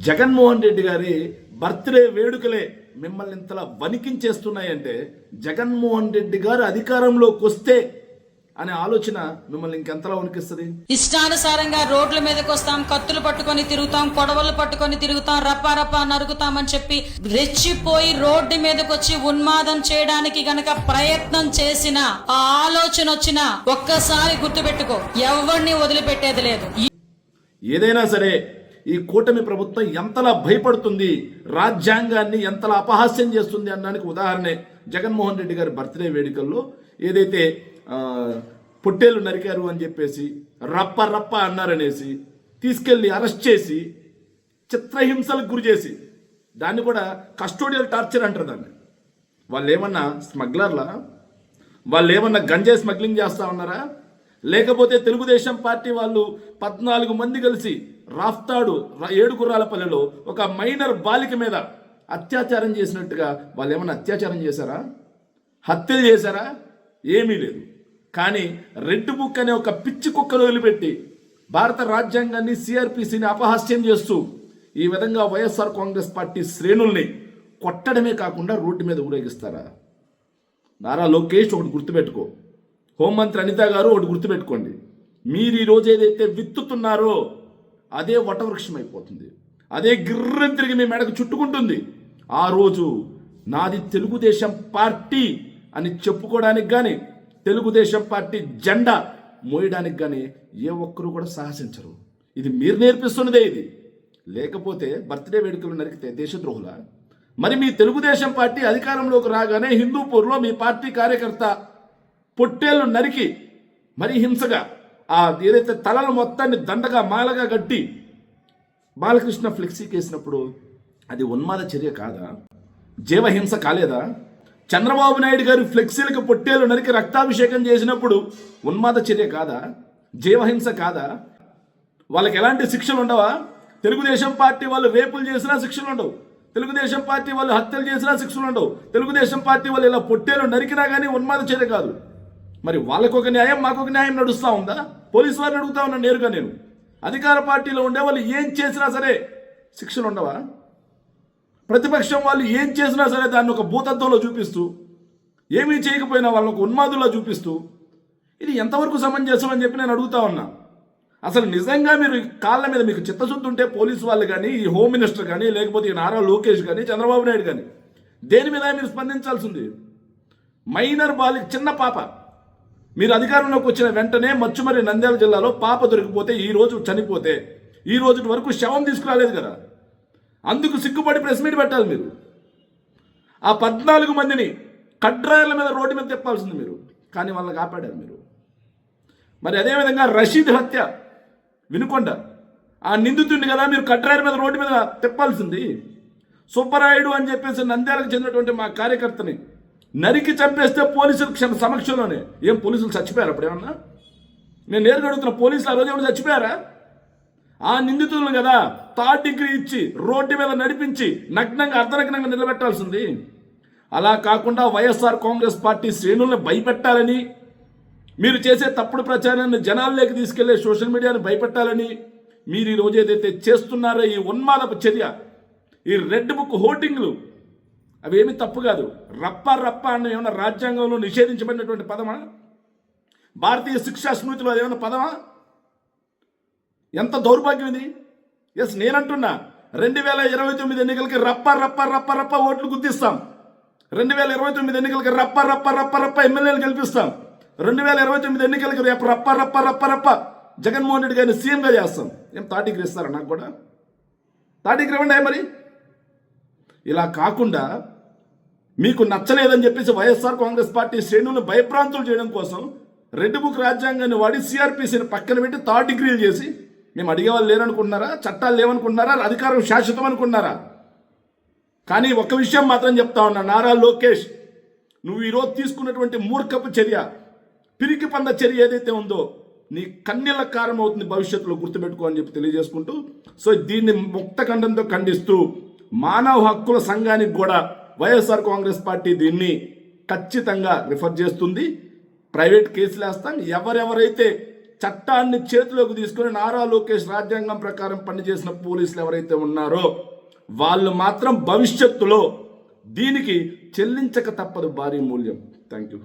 జగన్మోహన్ రెడ్డి గారి బర్త్డే వేడుకలే మిమ్మల్ని ఇంతలా వణికించేస్తున్నాయంటే జగన్మోహన్ రెడ్డి గారు అధికారంలోకి వస్తే అనే ఆలోచన మిమ్మల్ని ఇంకెంతలా వణికిస్తుంది. ఇష్టానుసారంగా రోడ్ల మీదకి వస్తాం, కత్తులు పట్టుకొని తిరుగుతాం, కొడవలు పట్టుకొని తిరుగుతాం, రప్పా నరుగుతామని చెప్పి రెచ్చిపోయి రోడ్డు మీదకి వచ్చి ఉన్మాదం చేయడానికి గనక ప్రయత్నం చేసిన ఆ ఆలోచన వచ్చినా ఒక్కసారి గుర్తుపెట్టుకో, ఎవరిని వదిలిపెట్టేది లేదు. ఏదైనా సరే ఈ కూటమి ప్రభుత్వం ఎంతలా భయపడుతుంది, రాజ్యాంగాన్ని ఎంతలా అపహాస్యం చేస్తుంది అనడానికి ఉదాహరణే జగన్మోహన్ రెడ్డి గారి బర్త్డే వేడుకల్లో ఏదైతే పొట్టేలు నరికారు అని చెప్పేసి రప్ప అన్నారనేసి తీసుకెళ్లి అరెస్ట్ చేసి చిత్రహింసలకు గురి చేసి దాన్ని కూడా కస్టోడియల్ టార్చర్ అంటారు దాన్ని. వాళ్ళు ఏమన్నా స్మగ్లర్లా? వాళ్ళు ఏమన్నా గంజాయి స్మగ్లింగ్ చేస్తా ఉన్నారా? లేకపోతే తెలుగుదేశం పార్టీ వాళ్ళు 14 మంది కలిసి రాఫ్తాడు ఏడుగుర్రాలపల్లెలో ఒక మైనర్ బాలిక మీద అత్యాచారం చేసినట్టుగా వాళ్ళు ఏమన్నా అత్యాచారం చేశారా? హత్యలు చేశారా? ఏమీ లేదు. కానీ రెడ్ బుక్ అనే ఒక పిచ్చి కుక్కను వదిలిపెట్టి భారత రాజ్యాంగాన్ని, సిఆర్పిసిని అపహాస్యం చేస్తూ ఈ విధంగా వైఎస్ఆర్ కాంగ్రెస్ పార్టీ శ్రేణుల్ని కొట్టడమే కాకుండా రోడ్డు మీద ఊరేగిస్తారా? నారా లోకేష్ ఒకటి గుర్తుపెట్టుకో, హోంమంత్రి అనిత గారు ఒకటి గుర్తుపెట్టుకోండి, మీరు ఈరోజు ఏదైతే విత్తుతున్నారో అదే వటవృక్షం అయిపోతుంది, అదే గిర్రం తిరిగి మీ మెడకు చుట్టుకుంటుంది. ఆ రోజు నాది తెలుగుదేశం పార్టీ అని చెప్పుకోవడానికి కానీ, తెలుగుదేశం పార్టీ జెండా మోయడానికి కానీ ఏ ఒక్కరు కూడా సాహసించరు. ఇది మీరు నేర్పిస్తున్నదే. ఇది లేకపోతే బర్త్డే వేడుకలు నరికితే దేశద్రోహుల? మరి మీ తెలుగుదేశం పార్టీ అధికారంలోకి రాగానే హిందూపూర్లో మీ పార్టీ కార్యకర్త పొట్టేళ్లు నరికి మరి హింసగా ఆ ఏదైతే తలల మొత్తాన్ని దండగా మాలగా కట్టి బాలకృష్ణ ఫ్లెక్సీకి వేసినప్పుడు అది ఉన్మాద చర్య కాదా? జీవహింస కాలేదా? చంద్రబాబు నాయుడు గారు ఫ్లెక్సీలకు పొట్టేళ్లు నరికి రక్తాభిషేకం చేసినప్పుడు ఉన్మాద చర్య కాదా? జీవహింస కాదా? వాళ్ళకి ఎలాంటి శిక్షలు ఉండవా? తెలుగుదేశం పార్టీ వాళ్ళు రేపులు చేసినా శిక్షలు ఉండవు, తెలుగుదేశం పార్టీ వాళ్ళు హత్యలు చేసినా శిక్షలు ఉండవు, తెలుగుదేశం పార్టీ వాళ్ళు ఇలా పొట్టేలు నరికినా కానీ ఉన్మాద చర్య కాదు. మరి వాళ్ళకు ఒక న్యాయం, మాకు ఒక న్యాయం నడుస్తూ ఉందా? పోలీసు వారిని అడుగుతా ఉన్నా నేరుగా నేను. అధికార పార్టీలో ఉండే వాళ్ళు ఏం చేసినా సరే శిక్షలు ఉండవా? ప్రతిపక్షం వాళ్ళు ఏం చేసినా సరే దాన్ని ఒక భూతత్వంలో చూపిస్తూ, ఏమీ చేయకపోయినా వాళ్ళని ఒక ఉన్మాదుల్లో చూపిస్తూ, ఇది ఎంతవరకు సమంజసం అని చెప్పి నేను అడుగుతా ఉన్నా. అసలు నిజంగా మీరు కాళ్ళ మీద మీకు చిత్తశుద్ధి ఉంటే పోలీసు వాళ్ళు కానీ, ఈ హోమ్ మినిస్టర్ కానీ, లేకపోతే ఈ నారా లోకేష్ కానీ, చంద్రబాబు నాయుడు కానీ దేని మీద మీరు స్పందించాల్సింది? మైనర్ బాలిక, చిన్న పాప, మీరు అధికారంలోకి వచ్చిన వెంటనే మచ్చుమరి నంద్యాల జిల్లాలో పాప దొరికిపోతే, ఈ రోజు చనిపోతే, ఈ రోజు వరకు శవం తీసుకురాలేదు కదా. అందుకు సిగ్గుపడి ప్రెస్ మీట్ పెట్టాలి మీరు. ఆ 14 మందిని కడ్రాయర్ల మీద రోడ్డు మీద తిప్పాల్సింది మీరు, కానీ వాళ్ళని కాపాడారు మీరు. మరి అదేవిధంగా రషీద్ హత్య వినుకొండ, ఆ నిందితుడిని కదా మీరు కడ్రాయర్ మీద రోడ్డు మీద తిప్పాల్సింది. సుబ్బరాయుడు అని చెప్పేసి నంద్యాలకు చెందినటువంటి మా కార్యకర్తని నరికి చంపేస్తే పోలీసుల సమక్షంలోనే, ఏం పోలీసులు చచ్చిపోయారు అప్పుడు ఏమన్నా? నేను నేరుగా అడుగుతున్నా, పోలీసులు ఆ రోజు ఏమన్నా చచ్చిపోయారా? ఆ నిందితులను కదా 3rd డిగ్రీ ఇచ్చి రోడ్డు మీద నడిపించి నగ్నంగా అర్ధనగ్నంగా నిలబెట్టాల్సింది. అలా కాకుండా వైఎస్ఆర్ కాంగ్రెస్ పార్టీ శ్రేణులను భయపెట్టాలని, మీరు చేసే తప్పుడు ప్రచారాన్ని జనాల్లోకి తీసుకెళ్లే సోషల్ మీడియాను భయపెట్టాలని మీరు ఈరోజు ఏదైతే చేస్తున్నారో ఈ ఉన్మాదపు చర్య, ఈ రెడ్ బుక్ హోర్డింగ్లు, అవేమి తప్పు కాదు. రప్ప అన్న ఏమన్నా రాజ్యాంగంలో నిషేధించబడినటువంటి పదమా? భారతీయ శిక్షా స్మృతిలో అదేమన్నా పదమా? ఎంత దౌర్భాగ్యం ఇది. ఎస్, నేనంటున్నా 2029 ఎన్నికలకి రప్ప ఓట్లు గుర్తిస్తాం. 2029 ఎన్నికలకి రప్ప ఎమ్మెల్యేలు గెలిపిస్తాం. 2029 ఎన్నికలకి రేపు రప్ప జగన్మోహన్ రెడ్డి గారిని సీఎంగా చేస్తాం. ఏం 3rd డిగ్రీ ఇస్తారా? నాకు కూడా 3rd డిగ్రీ ఇవ్వండి. మరి ఇలా కాకుండా మీకు నచ్చలేదని చెప్పేసి వైఎస్ఆర్ కాంగ్రెస్ పార్టీ శ్రేణులను భయప్రాంతులు చేయడం కోసం రెడ్ బుక్ రాజ్యాంగాన్ని వాడి సిఆర్పిసిని పక్కన పెట్టి 3rd డిగ్రీలు చేసి మేము అడిగేవాళ్ళు లేరనుకుంటున్నారా? చట్టాలు లేవనుకుంటున్నారా? అధికారం శాశ్వతం అనుకుంటున్నారా? కానీ ఒక విషయం మాత్రం చెప్తా ఉన్నా, నారా లోకేష్, నువ్వు ఈరోజు తీసుకున్నటువంటి మూర్ఖపు చర్య, పిరికి పంద చర్య ఏదైతే ఉందో నీ కన్నీళ్ళ కారం అవుతుంది భవిష్యత్తులో, గుర్తుపెట్టుకో అని చెప్పి తెలియజేసుకుంటూ, సో దీన్ని ముక్త ఖండంతో ఖండిస్తూ మానవ హక్కుల సంఘానికి కూడా వైఎస్ఆర్ కాంగ్రెస్ పార్టీ దీన్ని ఖచ్చితంగా రిఫర్ చేస్తుంది. ప్రైవేట్ కేసులు వేస్తాం. ఎవరెవరైతే చట్టాన్ని చేతిలోకి తీసుకుని నారా లోకేష్ రాజ్యాంగం ప్రకారం పనిచేసిన పోలీసులు ఎవరైతే ఉన్నారో వాళ్ళు మాత్రం భవిష్యత్తులో దీనికి చెల్లించక తప్పదు భారీ మూల్యం. Thank you.